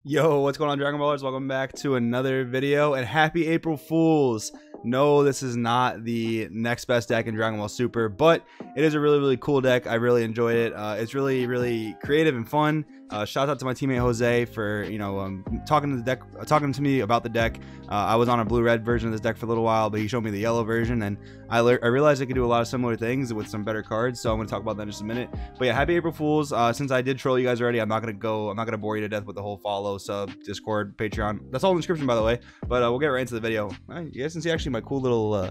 Yo, what's going on, Dragon Ballers? Welcome back to another video, and happy April Fools! No, this is not the next best deck in Dragon Ball Super, but it is a really cool deck. I really enjoyed it. It's really creative and fun. Shout out to my teammate Jose for talking to me about the deck. I was on a blue-red version of this deck for a little while, but he showed me the yellow version, and I realized I could do a lot of similar things with some better cards. So I'm going to talk about that in just a minute. But yeah, happy April Fools! Since I did troll you guys already, I'm not gonna bore you to death with the whole follow, sub, Discord, Patreon. That's all in the description, by the way. But we'll get right into the video. You guys can see actually my cool little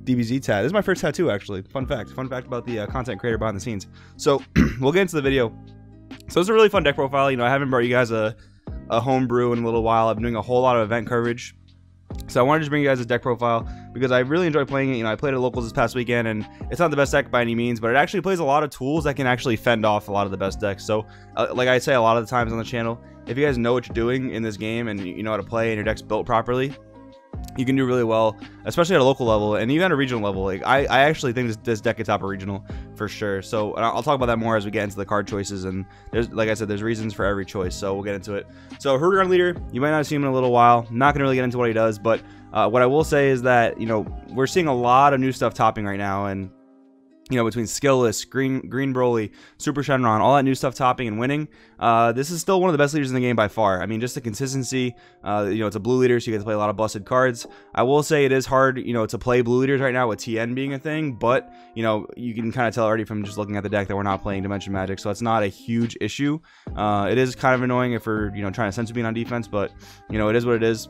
DBZ tat. This is my first tattoo, actually. Fun fact about the content creator behind the scenes. So we'll get into the video. So it's a really fun deck profile. I haven't brought you guys a homebrew in a little while. I've been doing a whole lot of event coverage, so I wanted to bring you guys a deck profile because I really enjoy playing it. I played at locals this past weekend, and it's not the best deck by any means, but it actually plays a lot of tools that can actually fend off a lot of the best decks. So like I say a lot of the times on the channel, if you guys know what you're doing in this game and you know how to play and your deck's built properly, you can do really well, especially at a local level and even at a regional level. Like I actually think this deck could top a regional for sure. So I'll talk about that more as we get into the card choices, and there's, like I said, there's reasons for every choice, so we'll get into it. So Hiru leader, you might not have seen him in a little while. Not gonna really get into what he does, but what I will say is that we're seeing a lot of new stuff topping right now, and between Skillless, Green Broly, Super Shenron, all that new stuff topping and winning, this is still one of the best leaders in the game by far. I mean, just the consistency. It's a blue leader, so you get to play a lot of busted cards. I will say it is hard, to play blue leaders right now with TN being a thing, but you can kind of tell already from just looking at the deck that we're not playing Dimension Magic, so it's not a huge issue. It is kind of annoying if we're trying to Senzu Bean on defense, but it is what it is.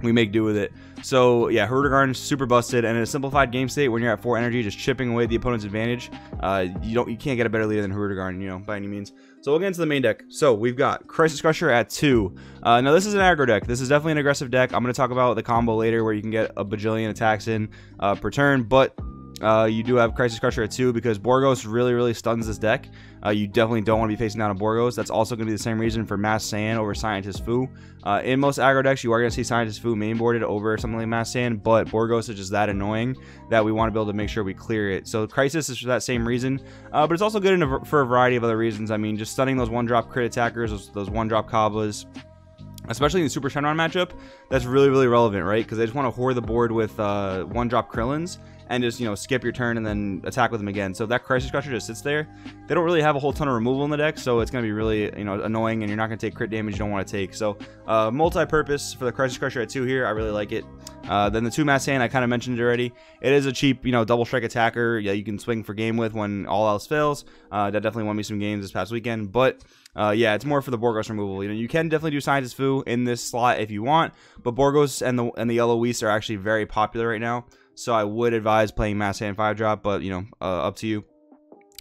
We make do with it. So yeah, Hiru super busted, and in a simplified game state, when you're at 4 energy, just chipping away the opponent's advantage, you can't get a better leader than Hiru, by any means. So we'll get into the main deck. So we've got Crisis Crusher at 2. Now this is an aggro deck. This is definitely an aggressive deck. I'm going to talk about the combo later where you can get a bajillion attacks in per turn, but you do have Crisis Crusher at 2 because Borgos really stuns this deck. You definitely don't want to be facing down a Borgos. That's also going to be the same reason for Mass Saiyan over Scientist Fu. In most aggro decks, you are going to see Scientist Fu mainboarded over something like Mass Saiyan, but Borgos is just that annoying that we want to be able to make sure we clear it. So Crisis is for that same reason, but it's also good for a variety of other reasons. I mean, just stunning those one-drop crit attackers, those one-drop Kabas, especially in the Super Shenron matchup. That's really relevant, right? Because they just want to whore the board with one-drop Krillins and just skip your turn and then attack with them again. So that Crisis Crusher just sits there. They don't really have a whole ton of removal in the deck, so it's going to be really annoying, and you're not going to take crit damage you don't want to take. So multi-purpose for the Crisis Crusher at 2 here. I really like it. Then the 2 Mass Saiyan, I kind of mentioned it already. It is a cheap double strike attacker. Yeah, you can swing for game with when all else fails. That definitely won me some games this past weekend, but yeah, it's more for the Borgos removal. You can definitely do Scientist Fu in this slot if you want, but Borgos and the yellow Whis are actually very popular right now. So I would advise playing Mass Saiyan 5-drop, but up to you.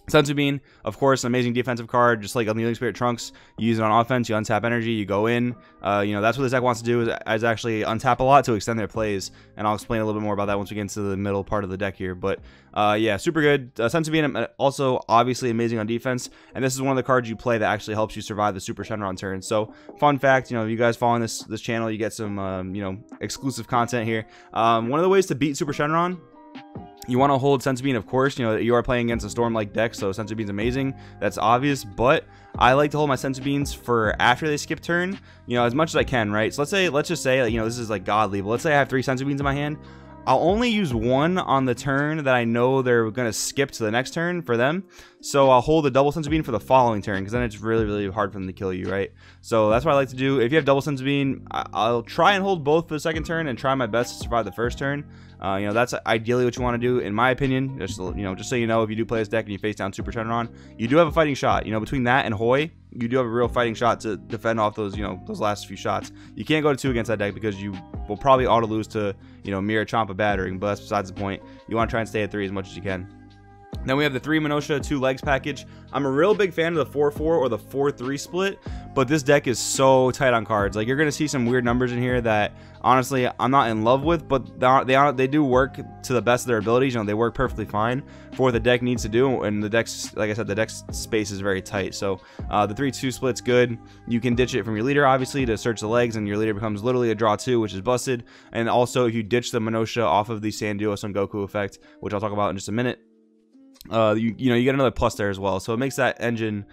Senzu Bean, of course, an amazing defensive card, just like Unyielding Spirit Trunks. You use it on offense, you untap energy, you go in. That's what this deck wants to do, is actually untap a lot to extend their plays, and I'll explain a little bit more about that once we get into the middle part of the deck here. But yeah, super good. Senzu Bean also obviously amazing on defense, and this is one of the cards you play that actually helps you survive the Super Shenron turn. So fun fact, you guys following this channel, you get some exclusive content here. One of the ways to beat Super Shenron, you want to hold Senzu Bean, of course. You are playing against a Storm-like deck, so Senzu Bean's amazing. That's obvious, but I like to hold my Senzu Beans for after they skip turn, as much as I can, right? So let's just say, this is like godly, but let's say I have 3 Senzu Beans in my hand. I'll only use 1 on the turn that I know they're going to skip to the next turn for them. So I'll hold a double Senzu Bean for the following turn, because then it's really hard for them to kill you, right? So that's what I like to do. If you have double Senzu Bean, I'll try and hold both for the second turn and try my best to survive the first turn. That's ideally what you want to do, in my opinion. Just so you know, if you do play this deck and you face down Super Shenron, you do have a fighting shot. Between that and Hoi, you do have a real fighting shot to defend off those those last few shots. You can't go to 2 against that deck because you will probably auto lose to Mirror Champa battering, but that's besides the point. You want to try and stay at 3 as much as you can. Then we have the 3 Minosha, 2 legs package. I'm a real big fan of the 4-4 or the 4-3 split, but this deck is so tight on cards. Like, you're going to see some weird numbers in here that, honestly, I'm not in love with, but they do work to the best of their abilities. They work perfectly fine for what the deck needs to do, and the deck's, like I said, the deck's space is very tight. So the 3-2 split's good. You can ditch it from your leader, obviously, to search the legs, and your leader becomes literally a draw 2, which is busted. And also, if you ditch the Minosha off of the Sanduo Son Goku effect, which I'll talk about in just a minute, you get another plus there as well, so it makes that engine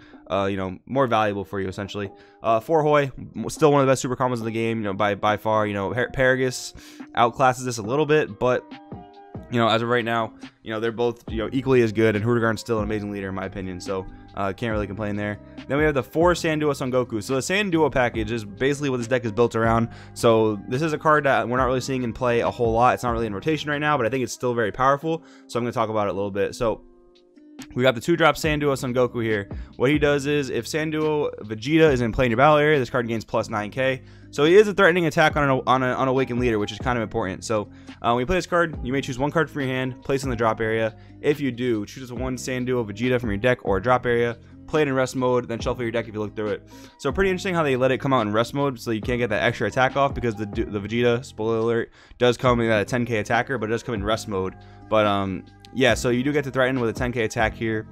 more valuable for you essentially. 4 Hoi, still one of the best super combos in the game, by far. Paragus outclasses this a little bit, but as of right now, they're both equally as good, and Hurugard's still an amazing leader in my opinion, so can't really complain there. Then we have the 4 Sanduo Son Goku. So the Sanduo package is basically what this deck is built around. So this is a card that we're not really seeing in play a whole lot. It's not really in rotation right now, but I think it's still very powerful, so I'm going to talk about it a little bit. So we got the 2-drop Sanduo Son Goku here. What he does is, if Sanduo Vegeta is in play in your battle area, this card gains plus 9k. So he is a threatening attack on an awakened leader, which is kind of important. So when you play this card, you may choose 1 card from your hand, place it in the drop area. If you do, choose 1 Sanduo Vegeta from your deck or drop area, play it in rest mode, then shuffle your deck if you look through it. So pretty interesting how they let it come out in rest mode, so you can't get that extra attack off, because the Vegeta, spoiler alert, does come in at a 10k attacker, but it does come in rest mode. But yeah, so you do get to threaten with a 10k attack here,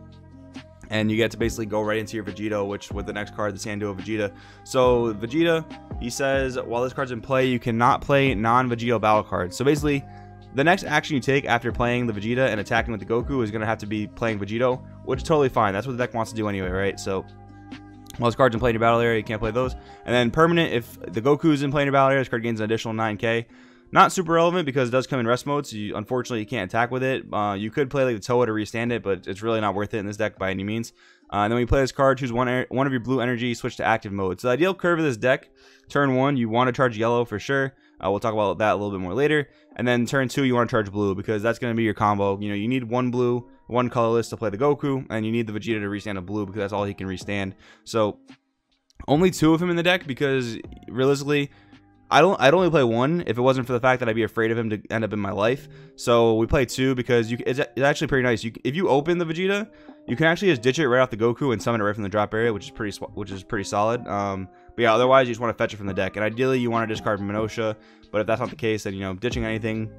and you get to basically go right into your Vegito, which with the next card, the Sanduo Vegeta. So Vegeta, he says, while this card's in play, you cannot play non-Vegito battle cards. So basically, the next action you take after playing the Vegeta and attacking with the Goku is going to have to be playing Vegito, which is totally fine. That's what the deck wants to do anyway, right? So while this card's in play in your battle area, you can't play those. And then permanent, if the Goku is in play in your battle area, this card gains an additional 9k. Not super relevant because it does come in rest mode, so unfortunately you can't attack with it. You could play like the Toa to restand it, but it's really not worth it in this deck by any means. And then when you play this card, choose one of your blue energy, switch to active mode. So the ideal curve of this deck, turn 1, you want to charge yellow for sure. We'll talk about that a little bit more later. And then turn 2, you want to charge blue, because that's going to be your combo. You need 1 blue, 1 colorless to play the Goku, and you need the Vegeta to restand a blue, because that's all he can restand. So only 2 of him in the deck, because realistically, I'd only play 1 if it wasn't for the fact that I'd be afraid of him to end up in my life. So we play 2 because it's actually pretty nice. If you open the Vegeta, you can actually just ditch it right off the Goku and summon it right from the drop area, which is pretty solid. But yeah, otherwise you just want to fetch it from the deck, and ideally you want to discard Minosha. But if that's not the case, then ditching anything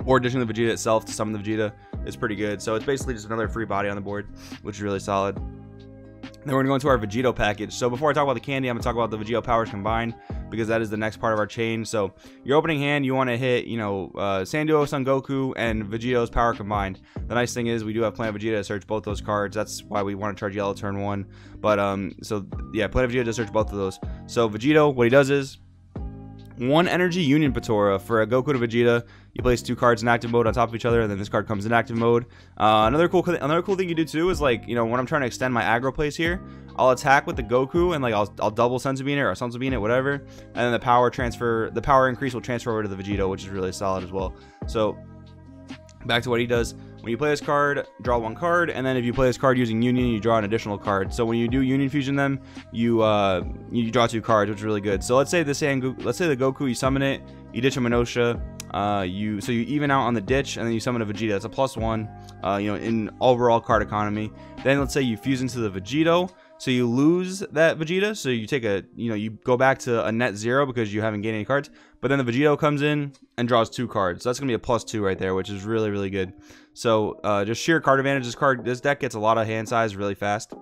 or ditching the Vegeta itself to summon the Vegeta is pretty good. So it's basically just another free body on the board, which is really solid. Then we're going to go into our Vegito package. So before I talk about the candy, I'm going to talk about the Vegito powers combined, because that is the next part of our chain. So your opening hand, you want to hit, Sanduo Son Goku and Vegito's power combined. The nice thing is we do have Planet Vegeta to search both those cards. That's why we want to charge yellow turn 1. But so yeah, Planet Vegeta to search both of those. So Vegito, what he does is 1 energy Union Patora for a Goku to Vegeta. You place 2 cards in active mode on top of each other, and then this card comes in active mode. Another cool thing you do too is, like, when I'm trying to extend my aggro plays here, I'll attack with the Goku, and like I'll double Senzu Bean it or Senzu Bean it, whatever, and then the power increase will transfer over to the Vegito, which is really solid as well. So back to what he does. When you play this card, draw 1 card, and then if you play this card using Union, you draw an additional card. So when you do Union Fusion them, you draw 2 cards, which is really good. So let's say the Goku, you summon it, you ditch a Minosha, you even out on the ditch, and then you summon a Vegeta. That's a +1, in overall card economy. Then let's say you fuse into the Vegito, so you lose that Vegeta, so you take you go back to a net 0 because you haven't gained any cards. But then the Vegito comes in and draws 2 cards. So that's gonna be a +2 right there, which is really, really good. So just sheer card advantage. This deck gets a lot of hand size really fast.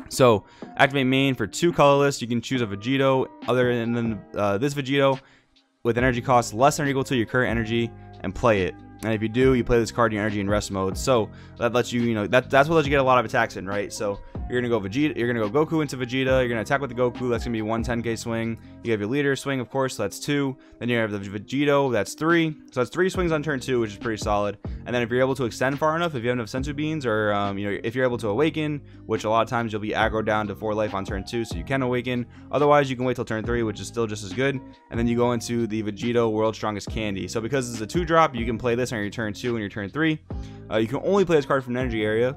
So activate main for 2 colorless. You can choose a Vegito other than this Vegito with energy cost less than or equal to your current energy, and play it. And if you do, you play this card in your energy in rest mode. So that lets you, that's what lets you get a lot of attacks in, right? So you're gonna go Vegeta, you're gonna go Goku into Vegeta, you're gonna attack with the Goku, that's gonna be 1 10k swing. You have your leader swing, of course, so that's 2. Then you have the Vegito, that's 3. So that's 3 swings on turn 2, which is pretty solid. And then if you're able to extend far enough, if you have enough Senzu Beans, or if you're able to awaken, which a lot of times you'll be aggro down to 4 life on turn 2, so you can awaken. Otherwise, you can wait till turn 3, which is still just as good. And then you go into the Vegito World's Strongest Candy. So because it's a 2-drop, you can play this on your turn 2 and your turn 3. You can only play this card from an energy area.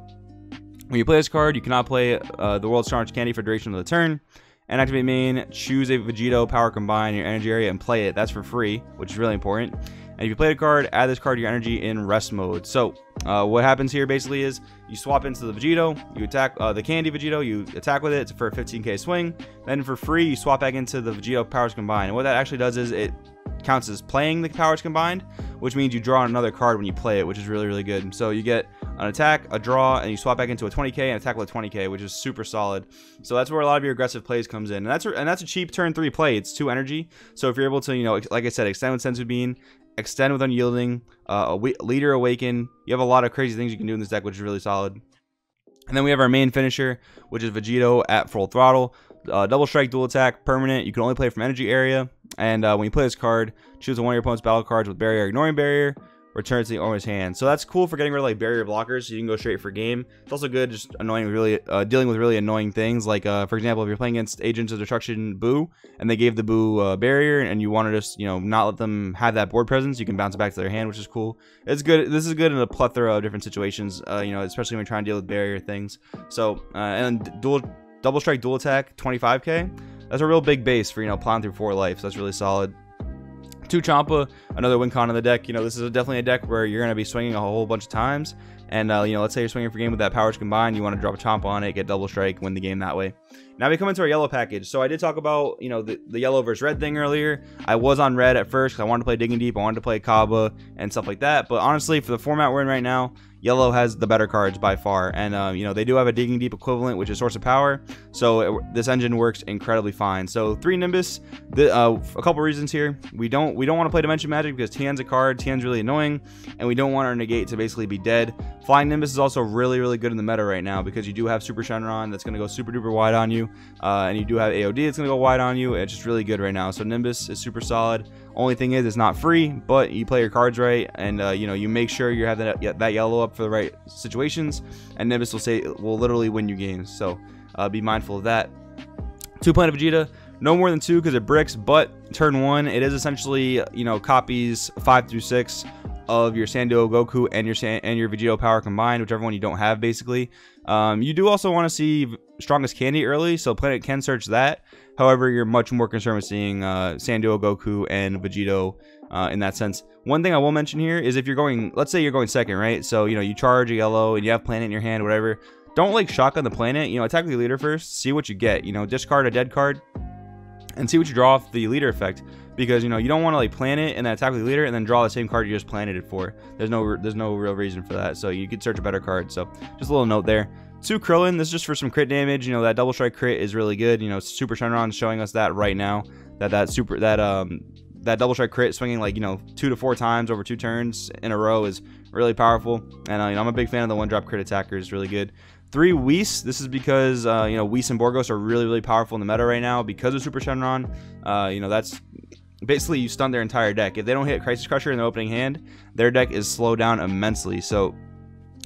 When you play this card, you cannot play the World's Strongest Candy for duration of the turn. And activate main, choose a Vegito power combine in your energy area and play it. That's for free, which is really important. And if you play a card, add this card to your energy in rest mode. So what happens here basically is you swap into the Vegito, you attack the Candy Vegito, you attack with it for a 15k swing. Then for free, you swap back into the Vegito powers combined. And what that actually does is it counts as playing the powers combined, which means you draw another card when you play it, which is really, really good. So you get an attack, a draw, and you swap back into a 20k and attack with a 20k, which is super solid. So that's where a lot of your aggressive plays comes in, and that's a cheap turn 3 play. It's 2 energy, so if you're able to, like I said, extend with Senzu Bean Extend with Unyielding, Leader Awaken. You have a lot of crazy things you can do in this deck, which is really solid. And then we have our main finisher, which is Vegito at full throttle. Double strike, dual attack, permanent. You can only play from energy area. And when you play this card, choose one of your opponent's battle cards with barrier, ignoring barrier. Returns to the owner's hand. So that's cool for getting rid of like barrier blockers, so you can go straight for game. It's also good just annoying, really dealing with really annoying things. Like for example, if you're playing against Agents of Destruction Boo, and they gave the Boo barrier, and you want to just not let them have that board presence, you can bounce it back to their hand, which is cool. It's good. This is good in a plethora of different situations. Especially when you're trying to deal with barrier things. So and double strike, dual attack, 25k. That's a real big base for plowing through 4 life. So that's really solid. 2 Champa, another win con in the deck. This is definitely a deck where you're going to be swinging a whole bunch of times. And, let's say you're swinging for game with that powers combined. You want to drop a Champa on it, get double strike, win the game that way. Now we come into our yellow package. So I did talk about, the yellow versus red thing earlier. I was on red at first because I wanted to play Digging Deep. I wanted to play Kaba and stuff like that. But honestly, for the format we're in right now, yellow has the better cards by far. And, they do have a Digging Deep equivalent, which is Source of Power. So this engine works incredibly fine. So 3 Nimbus, a couple reasons here. We don't want to play Dimension Magic because Tian's a card. Tian's really annoying. And we don't want our negate to basically be dead. Flying Nimbus is also really, really good in the meta right now because you do have Super Shenron that's going to go super duper wide on you. And you do have AOD that's going to go wide on you. It's just really good right now. So Nimbus is super solid. Only thing is, it's not free, but you play your cards right, and you make sure you have that yellow up for the right situations, and Nimbus will literally win you games. So be mindful of that. 2 Planet Vegeta, no more than 2 because it bricks, but turn 1 it is essentially copies 5 through 6 of your Sanduo Goku and your Vegito power combined, whichever one you don't have basically. You do also want to see Strongest Candy early, so Planet can search that. However, you're much more concerned with seeing Sanduo Goku and Vegito in that sense. One thing I will mention here is if you're going, let's say you're going second, right? So, you charge a yellow and you have Planet in your hand, whatever. Don't like shotgun the Planet, attack the leader first, see what you get. Discard a dead card and see what you draw off the leader effect. Because, you don't want to like Planet and then attack the leader and then draw the same card you just planted it for. There's no real reason for that. So you could search a better card. So just a little note there. 2 Krillin, this is just for some crit damage. That double strike crit is really good. Super Shenron is showing us that right now. That double strike crit swinging like 2 to 4 times over 2 turns in a row is really powerful. And I'm a big fan of the 1-drop crit attacker. It's really good. 3 Whis, this is because Whis and Borgos are really, really powerful in the meta right now because of Super Shenron. That's basically you stun their entire deck. If they don't hit Crisis Crusher in the opening hand, their deck is slowed down immensely. So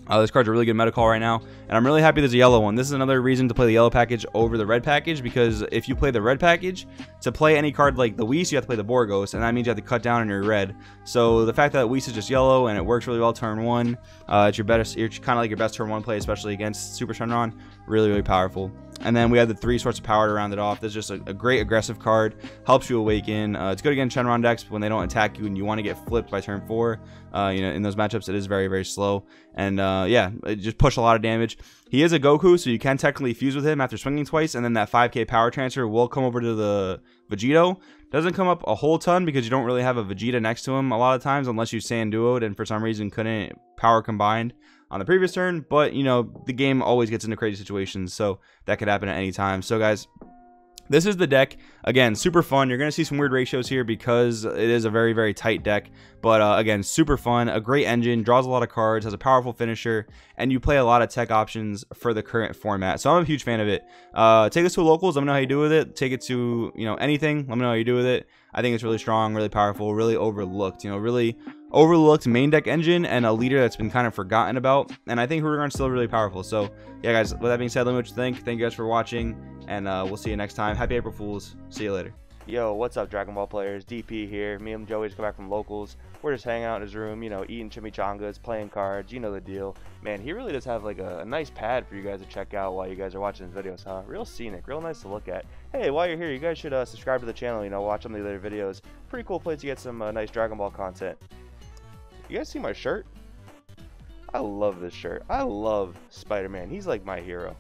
this card's a really good meta call right now, and I'm really happy there's a yellow one. This is another reason to play the yellow package over the red package, because if you play the red package, to play any card like the Whis, you have to play the Borgos, and that means you have to cut down on your red. So the fact that Whis is just yellow and it works really well turn 1, it's your kind of like your best turn 1 play, especially against Super Shenron. Really, really powerful. And then we have the 3 Sorts of Power to round it off. This is just a great aggressive card. Helps you awaken. It's good against Shenron decks when they don't attack you and you want to get flipped by turn 4. In those matchups, it is very, very slow. And yeah, it just push a lot of damage. He is a Goku, so you can technically fuse with him after swinging twice, and then that 5k power transfer will come over to the Vegito. Doesn't come up a whole ton because you don't really have a Vegeta next to him a lot of times unless you Sanduo'd and for some reason couldn't power combined on the previous turn. But the game always gets into crazy situations, so that could happen at any time. So guys, this is the deck. Again, super fun. You're going to see some weird ratios here because it is a very, very tight deck. But again, super fun. A great engine. Draws a lot of cards. Has a powerful finisher. And you play a lot of tech options for the current format. So I'm a huge fan of it. Take this to locals. Let me know how you do with it. Take it to, anything. Let me know how you do with it. I think it's really strong, really powerful, really overlooked. Really overlooked main deck engine and a leader that's been kind of forgotten about. And I think Hiru's still really powerful. So yeah, guys, with that being said, let me know what you think. Thank you guys for watching. And we'll see you next time. Happy April Fools. See you later. Yo, what's up, Dragon Ball players? DP here. Me and Joey just got back from locals. We're just hanging out in his room, eating chimichangas, playing cards. You know the deal. Man, he really does have like a nice pad for you guys to check out while you guys are watching his videos, huh? Real scenic, real nice to look at. Hey, while you're here, you guys should subscribe to the channel, watch some of the other videos. Pretty cool place to get some nice Dragon Ball content. You guys see my shirt? I love this shirt. I love Spider-Man. He's like my hero.